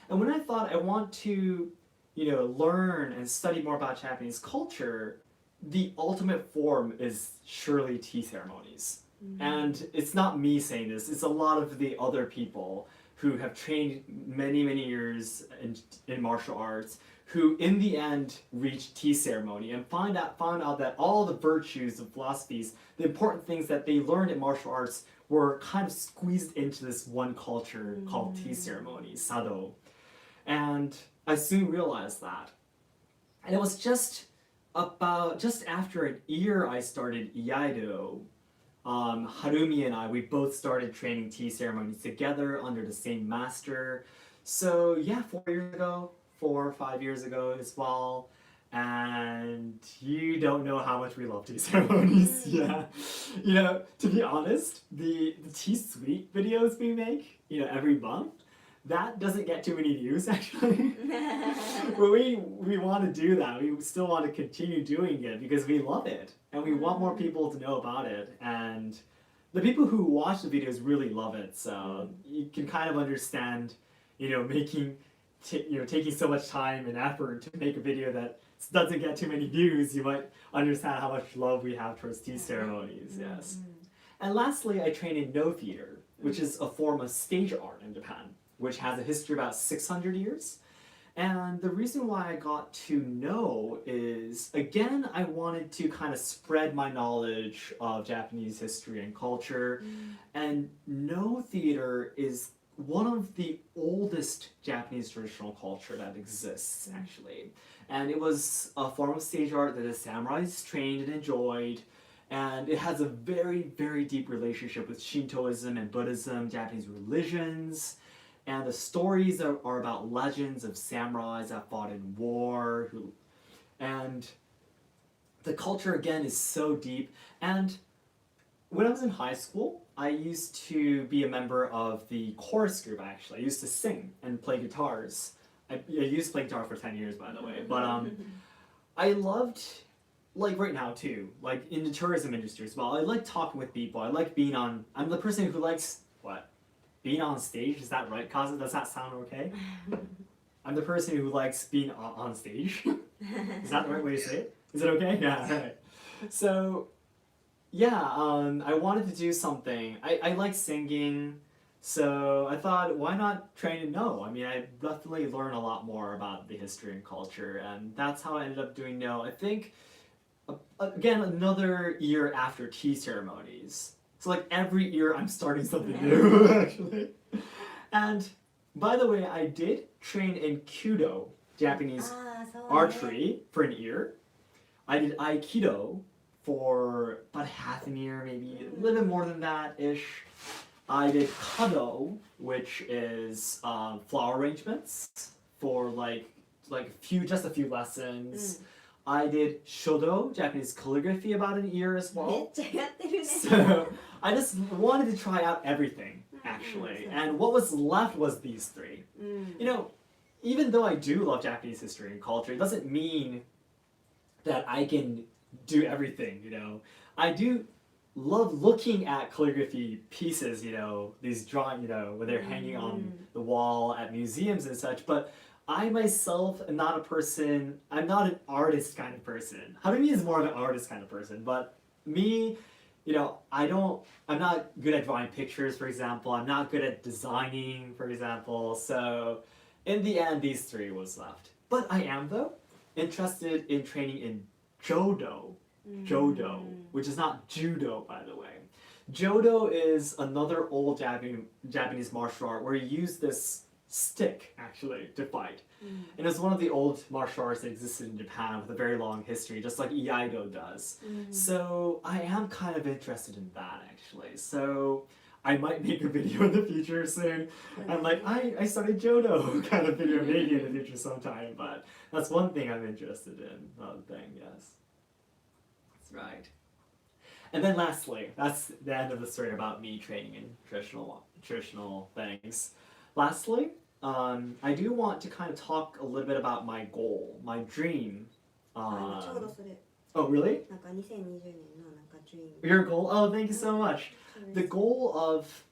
And when I thought I want to, learn and study more about Japanese culture, the ultimate form is surely tea ceremonies. And it's not me saying this, it's a lot of the other people who have trained many, many years in martial arts, who in the end reached tea ceremony and found out that all the virtues of philosophies, the important things that they learned in martial arts were kind of squeezed into this one culture called tea ceremonies, Sado. And I soon realized that. And it was just after a year I started Iaido, Harumi and I, we both started training tea ceremonies together under the same master. So yeah, 4 or 5 years ago as well. And you don't know how much we love tea ceremonies. Yeah. To be honest, the tea sweet videos we make, every month, that doesn't get too many views actually. But we want to do that. We still want to continue doing it because we love it. And we want more people to know about it. And the people who watch the videos really love it. So you can kind of understand, taking so much time and effort to make a video that doesn't get too many views. You might understand how much love we have towards tea ceremonies. Yes. And lastly, I train in no theater, which is a form of stage art in Japan, which has a history of about 600 years. And the reason why I got to know is, again, I wanted to kind of spread my knowledge of Japanese history and culture. And no theater is one of the oldest Japanese traditional culture that exists, actually. And it was a form of stage art that the samurais trained and enjoyed. And it has a very, very deep relationship with Shintoism and Buddhism, Japanese religions. And the stories are about legends of samurais that fought in war. And the culture, again, is so deep. And when I was in high school, I used to be a member of the chorus group, actually. I used to sing and play guitars. I used to play guitar for 10 years, by the way. But I loved, like right now too, like in the tourism industry as well, I like talking with people. I like being on, I'm the person who likes, what? Being on stage, is that right, Kazu? Does that sound okay? I'm the person who likes being on stage. Is that the right way to say it? Is it okay? Yeah, right. So, yeah, I wanted to do something. I like singing, so I thought, why not train in No? I mean, I definitely learn a lot more about the history and culture, and that's how I ended up doing No. I think, again, another year after tea ceremonies. So like every year I'm starting something new, actually. And by the way, I did train in Kyoto, Japanese archery, for an year. I did Aikido for about half a year, maybe a little bit more than that-ish. I did Kado, which is flower arrangements for just a few lessons. I did Shogo, Japanese calligraphy, about a year as well. So I just wanted to try out everything, actually. And what was left was these three. Even though I do love Japanese history and culture, it doesn't mean that I can do everything, I do love looking at calligraphy pieces, these drawing, where they're hanging on the wall at museums and such, but I myself am not I'm not an artist kind of person. Harumi is more of an artist kind of person, but me, I'm not good at drawing pictures, for example. I'm not good at designing, for example. So in the end, these three was left. But I am, though, interested in training in Jodo. Jodo, which is not judo, by the way. Jodo is another old Japanese martial art where you use this stick, actually, to fight. And it's one of the old martial arts that existed in Japan with a very long history, just like Iaido does. So I am kind of interested in that, actually. So I might make a video in the future soon. I'm like, I started Jodo kind of video maybe in the future sometime, but that's one thing I'm interested in. Another thing, yes. That's right. And then lastly, that's the end of the story about me training in traditional things. Lastly, I do want to kind of talk a little bit about my goal, my dream. Oh, really? Your goal? Oh, thank you so much. The goal of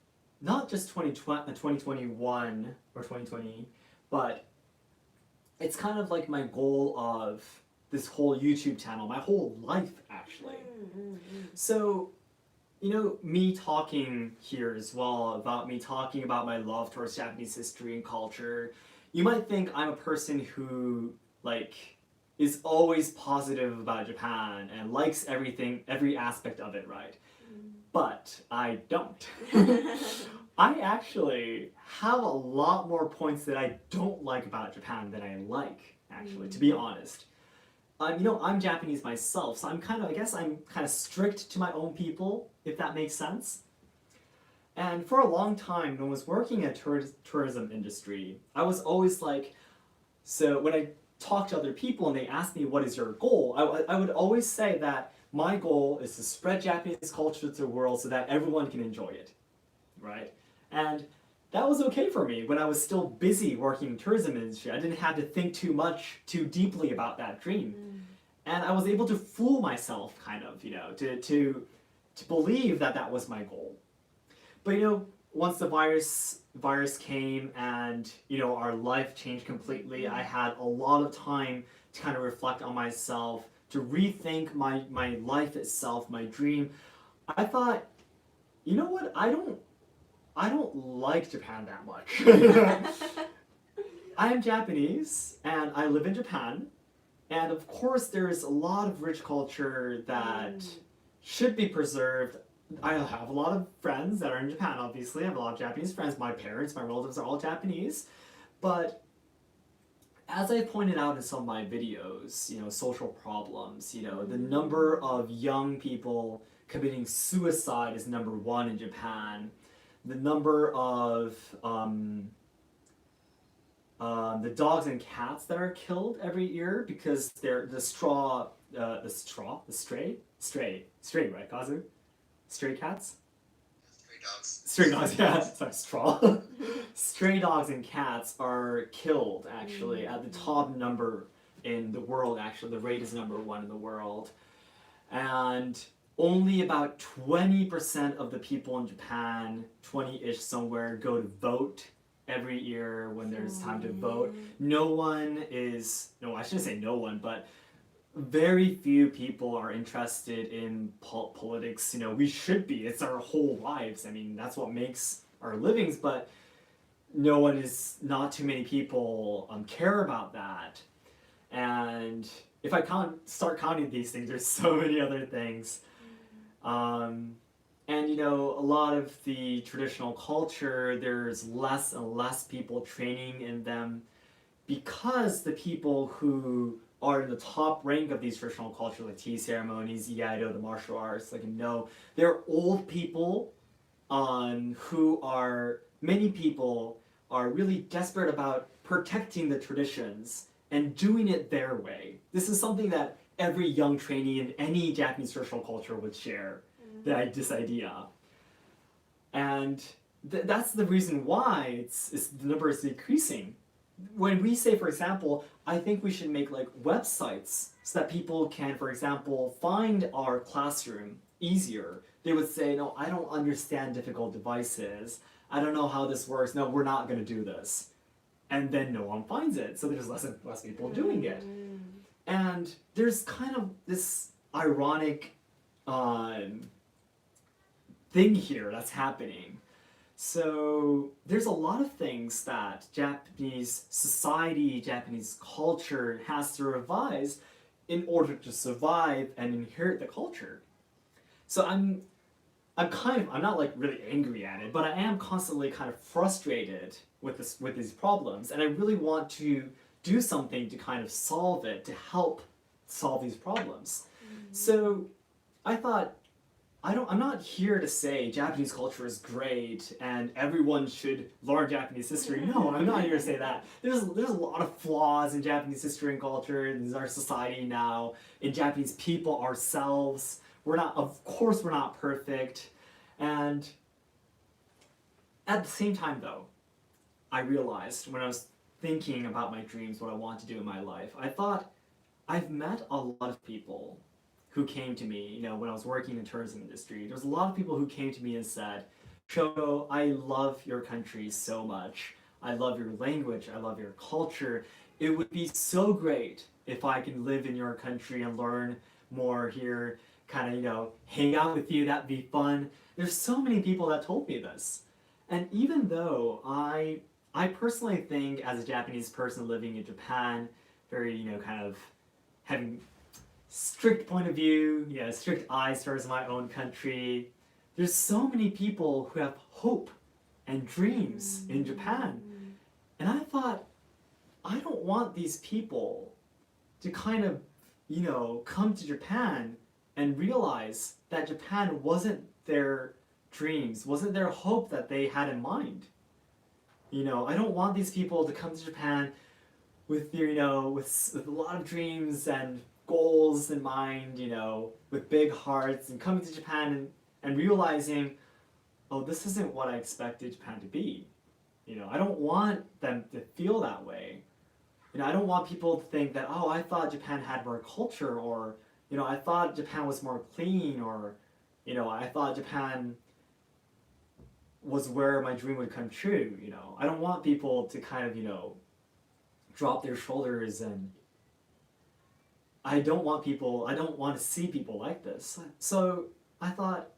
not just 2021 or 2020, but it's kind of like my goal of this whole YouTube channel, my whole life, actually. So, me talking here as well, about me talking about my love towards Japanese history and culture, you might think I'm a person who, is always positive about Japan and likes everything, every aspect of it, right? But I don't. I actually have a lot more points that I don't like about Japan than I like, actually, to be honest. I'm Japanese myself, so I'm kind of strict to my own people, if that makes sense. And for a long time, when I was working in the tourism industry, I was always like, so when I talk to other people and they ask me what is your goal, I would always say that my goal is to spread Japanese culture to the world so that everyone can enjoy it, right? And that was okay for me when I was still busy working in the tourism industry. I didn't have to think too deeply about that dream. And I was able to fool myself, kind of, to believe that that was my goal. But, once the virus came and, our life changed completely, I had a lot of time to kind of reflect on myself, to rethink my life itself, my dream. I thought, you know what, I don't like Japan that much. I am Japanese, and I live in Japan, and of course there's a lot of rich culture that should be preserved. I have a lot of friends that are in Japan, obviously. I have a lot of Japanese friends. My parents, my relatives are all Japanese. But as I pointed out in some of my videos, social problems, the number of young people committing suicide is number one in Japan. The number of the dogs and cats that are killed every year because they're the stray, right, Kazu? Stray cats? Stray dogs, yeah. Sorry, straw. Stray dogs and cats are killed, actually, at the top number in the world, actually. The rate is number one in the world. And only about 20% of the people in Japan, 20-ish somewhere, go to vote every year when there's time to vote. I shouldn't say no one, but very few people are interested in politics. We should be. It's our whole lives. I mean, that's what makes our livings, but not too many people care about that. And if I start counting these things, there's so many other things. And a lot of the traditional culture, there's less and less people training in them because the people who are in the top rank of these traditional culture, like tea ceremonies, Iaido, the martial arts, they're old people many people are really desperate about protecting the traditions and doing it their way. This is something that every young trainee in any Japanese traditional culture would share, this idea. And that's the reason why the number is decreasing. When we say, for example, I think we should make websites so that people can, for example, find our classroom easier. They would say, no, I don't understand difficult devices. I don't know how this works. No, we're not going to do this. And then no one finds it. So there's less and less people doing it. And there's kind of this ironic thing here that's happening. So there's a lot of things that Japanese society, Japanese culture has to revise in order to survive and inherit the culture. So I'm not like really angry at it, but I am constantly kind of frustrated with these problems, and I really want to do something to kind of solve it, to help solve these problems. So I thought, I'm not here to say Japanese culture is great and everyone should learn Japanese history. No, I'm not here to say that. There's a lot of flaws in Japanese history and culture, in our society now, in Japanese people ourselves. Of course we're not perfect. And at the same time though, I realized when I was thinking about my dreams, what I want to do in my life, I thought, I've met a lot of people who came to me, when I was working in the tourism industry. There's a lot of people who came to me and said, Shogo, I love your country so much. I love your language. I love your culture. It would be so great if I can live in your country and learn more here, kind of, hang out with you. That'd be fun. There's so many people that told me this. And even though I personally think, as a Japanese person living in Japan, very, kind of having strict point of view, strict eyes towards my own country. There's so many people who have hope and dreams in Japan. And I thought, I don't want these people to kind of, come to Japan and realize that Japan wasn't their dreams, wasn't their hope that they had in mind. I don't want these people to come to Japan with with a lot of dreams and goals in mind, with big hearts, and coming to Japan and realizing, oh, this isn't what I expected Japan to be. I don't want them to feel that way. I don't want people to think that, oh, I thought Japan had more culture, or, I thought Japan was more clean, or, I thought Japan was where my dream would come true. I don't want people to kind of, drop their shoulders, and I don't want to see people like this. So I thought,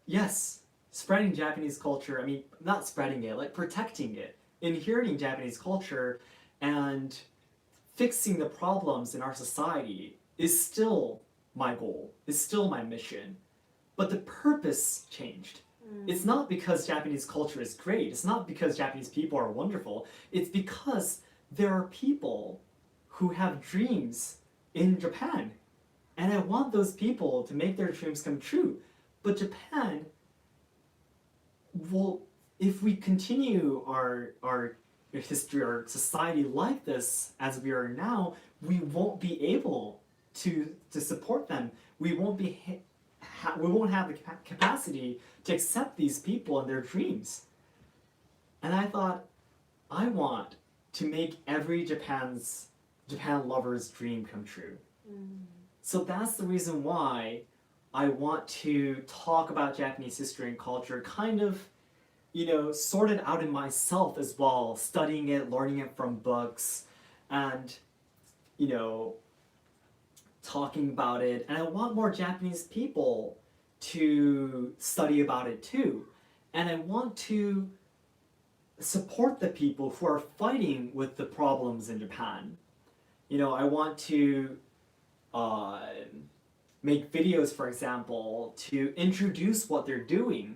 yes, spreading Japanese culture, not spreading it, like protecting it, inheriting Japanese culture, and fixing the problems in our society is still my goal, is still my mission. But the purpose changed. It's not because Japanese culture is great, it's not because Japanese people are wonderful, it's because there are people who have dreams in Japan. And I want those people to make their dreams come true. But Japan, well, if we continue our history, our society like this as we are now, we won't be able to support them. We won't have the capacity to accept these people and their dreams. And I thought, I want to make every Japan lover's dream come true. So that's the reason why I want to talk about Japanese history and culture, kind of, sort it out in myself as well, studying it, learning it from books, and, talking about it. And I want more Japanese people to study about it too. And I want to support the people who are fighting with the problems in Japan. I want to make videos, for example, to introduce what they're doing,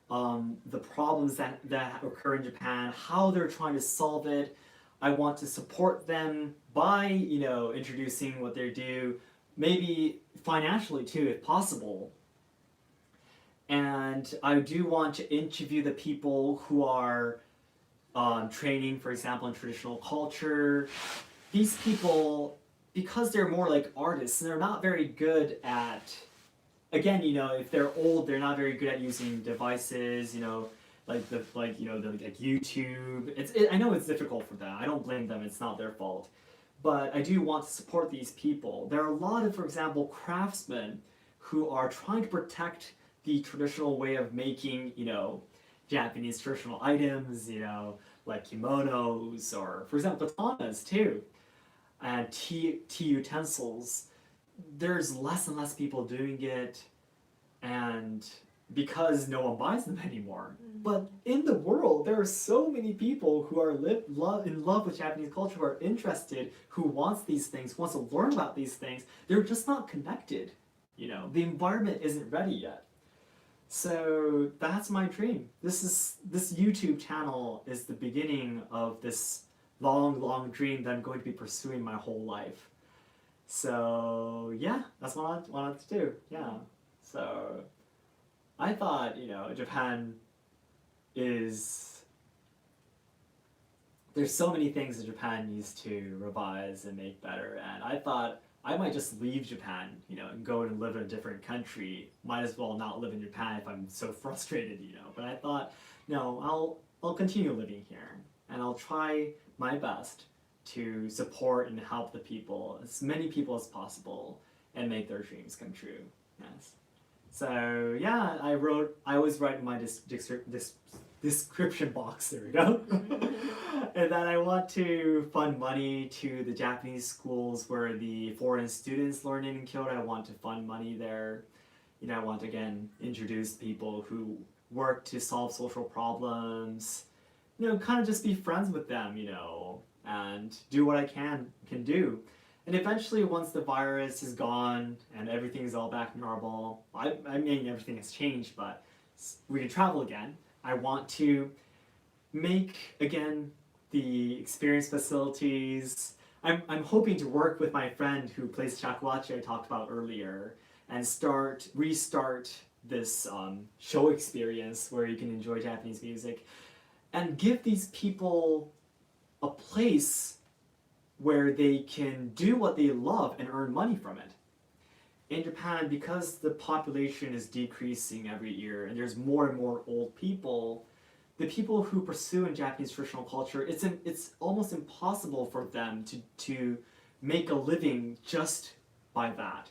the problems that occur in Japan, how they're trying to solve it. I want to support them by, introducing what they do, maybe financially too, if possible. And I do want to interview the people who are training, for example, in traditional culture. These people, because they're more like artists, and they're not very good at, again, if they're old, they're not very good at using devices, like YouTube. I know it's difficult for them. I don't blame them. It's not their fault. But I do want to support these people. There are a lot of, for example, craftsmen who are trying to protect the traditional way of making, Japanese traditional items, like kimonos, or, for example, katanas too, and tea utensils. there's less and less people doing it, and because no one buys them anymore. But in the world, there are so many people who are in love with Japanese culture, who are interested, who wants these things, wants to learn about these things. They're just not connected. You know, the environment isn't ready yet. So that's my dream. This YouTube channel is the beginning of this long dream that I'm going to be pursuing my whole life. So yeah, that's what I wanted to do. Yeah. So I thought, you know, Japan is... There's so many things that Japan needs to revise and make better, and I thought I might just leave Japan, you know, and go and live in a different country. Might as well not live in Japan if I'm so frustrated, you know. But I thought, no, I'll continue living here, and I'll try my best to support and help the people, as many people as possible, and make their dreams come true. Yes. So yeah, I always write in my description box, there we go, and that I want to fund money to the Japanese schools where the foreign students learn in Kyoto. I want to fund money there. You know, I want to again introduce people who work to solve social problems. You know, kind of just be friends with them, you know, and do what I can do. And eventually, once the virus is gone and everything is all back normal, I mean, everything has changed, but we can travel again. I want to make, again, the experience facilities. I'm hoping to work with my friend who plays shakuhachi I talked about earlier and restart this show experience where you can enjoy Japanese music and give these people a place where they can do what they love and earn money from it. In Japan, because the population is decreasing every year and there's more and more old people, the people who pursue in Japanese traditional culture, it's almost impossible for them to make a living just by that.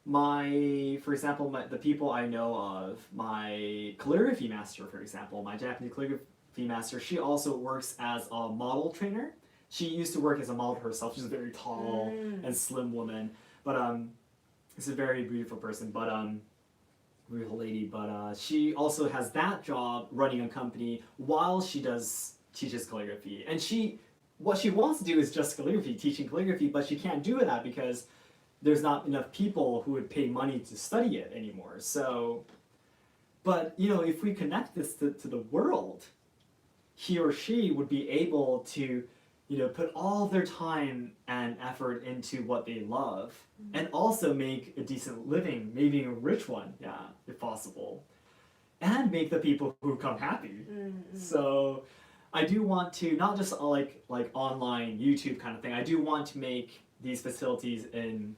For example, the people I know of, my calligraphy master, for example, my Japanese calligraphy master, she also works as a model trainer. She used to work as a model herself. She's a very tall and slim woman, but she's a very beautiful person, but beautiful lady. But she also has that job running a company while she teaches calligraphy. And what she wants to do is just calligraphy, teaching calligraphy, but she can't do that because there's not enough people who would pay money to study it anymore. So, but you know, if we connect this to the world, he or she would be able to, you know, put all their time and effort into what they love and also make a decent living, maybe a rich one, yeah, if possible, and make the people who come happy. So I do want to, not just like online YouTube kind of thing, I do want to make these facilities in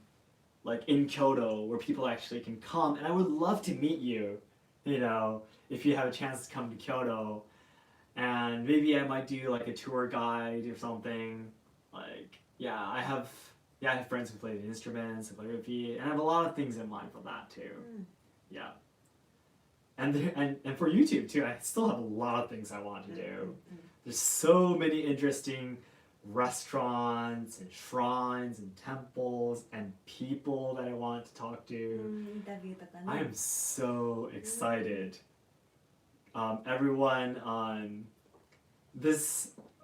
Kyoto where people actually can come, and I would love to meet you, you know, if you have a chance to come to Kyoto. And maybe I might do like a tour guide or something. I have friends who play the instruments and calligraphy, and I have a lot of things in mind for that too. Yeah. And for YouTube too, I still have a lot of things I want to do. There's so many interesting restaurants and shrines and temples and people that I want to talk to. I am so excited. Everyone on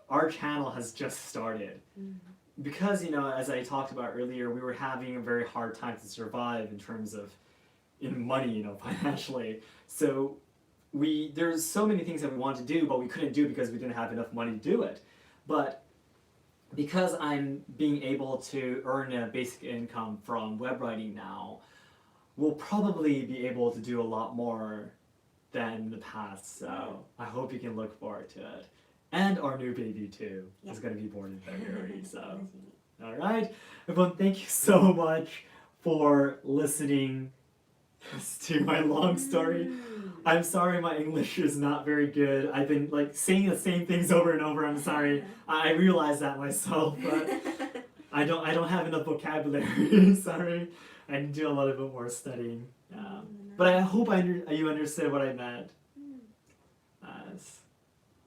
our channel has just started. Because, you know, as I talked about earlier, we were having a very hard time to survive in money, you know, financially. So there's so many things that we wanted to do, but we couldn't do because we didn't have enough money to do it. But because I'm being able to earn a basic income from web writing now, we'll probably be able to do a lot more than the past, so I hope you can look forward to it. And our new baby too is going to be born in February, so alright, everyone, thank you so much for listening to my long story. I'm sorry my English is not very good. I've been saying the same things over and over. I'm sorry. I realize that myself, but I don't have enough vocabulary. Sorry. I need to do a little bit more studying. But I hope you understood what I meant.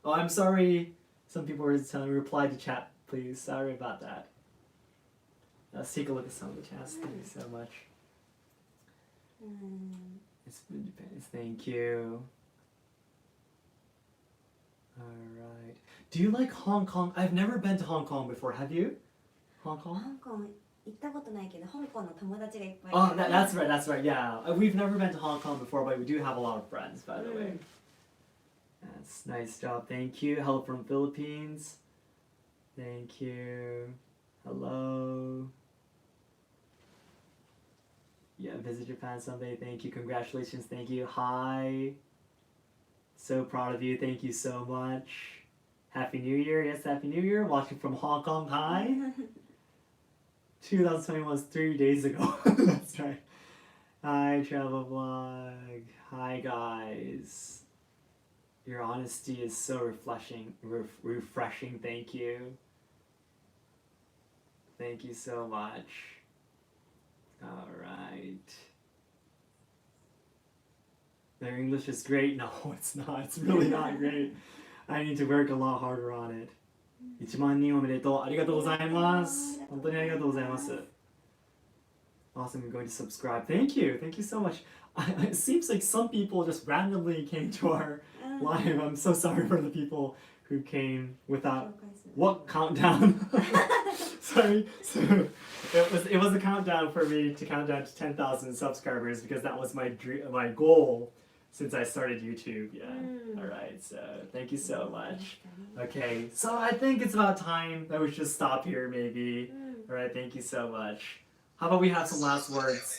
Oh, I'm sorry. Some people were telling me reply to chat, please. Sorry about that. Let's take a look at some of the chats. Thank you so much. It's been Japan. Thank you. Alright. Do you like Hong Kong? I've never been to Hong Kong before. Have you? Hong Kong? 香港行ったことないけど、香港の友達がいっぱいいる。 Oh, that's right, that's right, yeah. We've never been to Hong Kong before, but we do have a lot of friends, by the way. That's nice job, thank you. Hello from Philippines. Thank you. Hello. Yeah, visit Japan someday, thank you. Congratulations, thank you. Hi. So proud of you, thank you so much. Happy New Year, yes, Happy New Year. Watching from Hong Kong, hi. 2021 was 3 days ago. That's right. Hi, travel vlog. Hi, guys. Your honesty is so refreshing. Thank you. Thank you so much. All right. Their English is great. No, it's not. It's really not great. I need to work a lot harder on it. 1万人おめでとう。ありがとうございます。本当にありがとうございます。Awesome, I'm going to subscribe. Thank you. Thank you so much. It seems like some people just randomly came to our live. I'm so sorry for the people who came without what countdown? Sorry. So it was a countdown for me to count down to 10,000 subscribers because that was my goal since I started YouTube. Yeah. All right. So thank you so much. Okay. So I think it's about time that we should stop here maybe. All right. Thank you so much. How about we have some last words?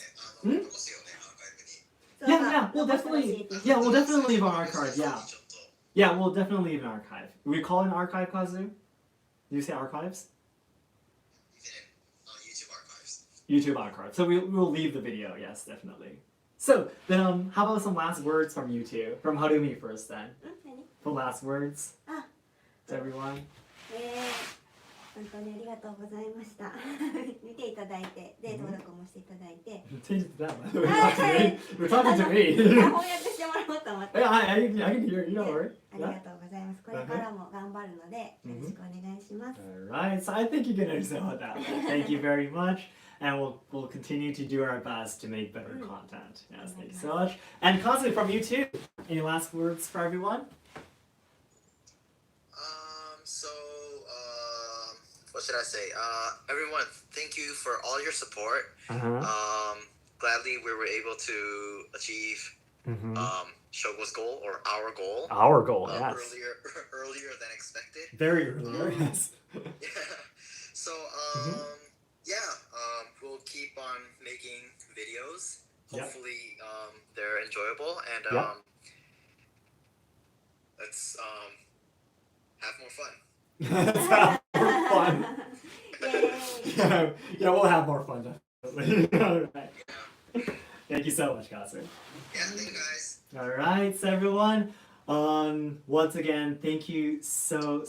Yeah, we'll definitely leave an archive. Yeah, we'll definitely leave an archive. We call it an archive, Kazu? Did you say archives? YouTube archive. So we'll leave the video. Yes, definitely. So then, how about some last words from you two? From Harumi first, then. Some last words to everyone. 本当にありがとうございました。見ていただいて、で登録もしていただいて。We're talking to me. 翻訳してもらおうと思って。I can hear you. Don't worry. ありがとうございます。これからも頑張るので、よろしくお願いします。Alright, so I think you can understand what that means. Thank you very much. And we'll continue to do our best to make better content. Yes, thank you so much. And Kazu, from you too. Any last words for everyone? What should I say? Everyone, thank you for all your support. Gladly we were able to achieve Shogo's goal or our goal. Our goal, yes. Earlier than expected. Very earlier, yes. Yeah. So, we'll keep on making videos. Hopefully, they're enjoyable and let's have more fun. Let's have more fun. Yeah, we'll have more fun definitely. All right. Thank you so much, Kazu. Yeah, thank you guys. All right, so everyone. Once again, thank you so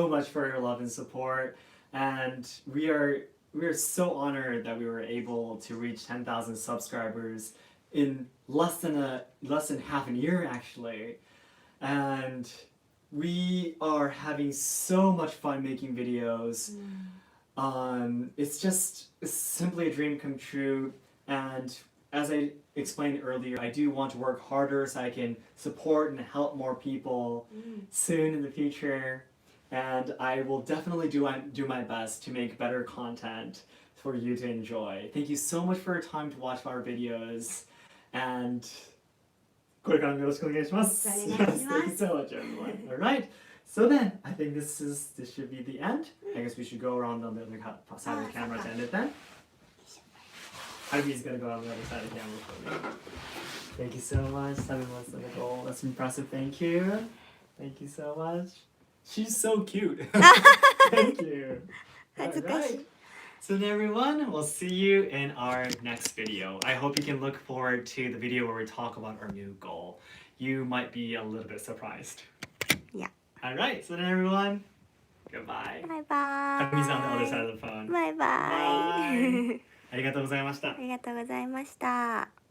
much for your love and support, and we are so honored that we were able to reach 10,000 subscribers in less than half a year actually, and we are having so much fun making videos. It's simply a dream come true, and as I explained earlier, I do want to work harder so I can support and help more people soon in the future, and I will definitely do my best to make better content for you to enjoy. Thank you so much for your time to watch our videos, and これからもよろしくお願いします。Thank you so much, everyone. All right. So then, I think this should be the end. I guess we should go around on the other side of the camera to end it then. Harumi's gonna go on the other side of the camera for me. Thank you so much. 7 months of the goal. That's impressive. Thank you. Thank you so much. She's so cute. Thank you. All right. So then everyone, we'll see you in our next video. I hope you can look forward to the video where we talk about our new goal. You might be a little bit surprised. Yeah. Alright, so then everyone, goodbye. Bye bye. Harumi's on the other side of the phone. Bye bye. Bye. ありがとうございました。ありがとうございました。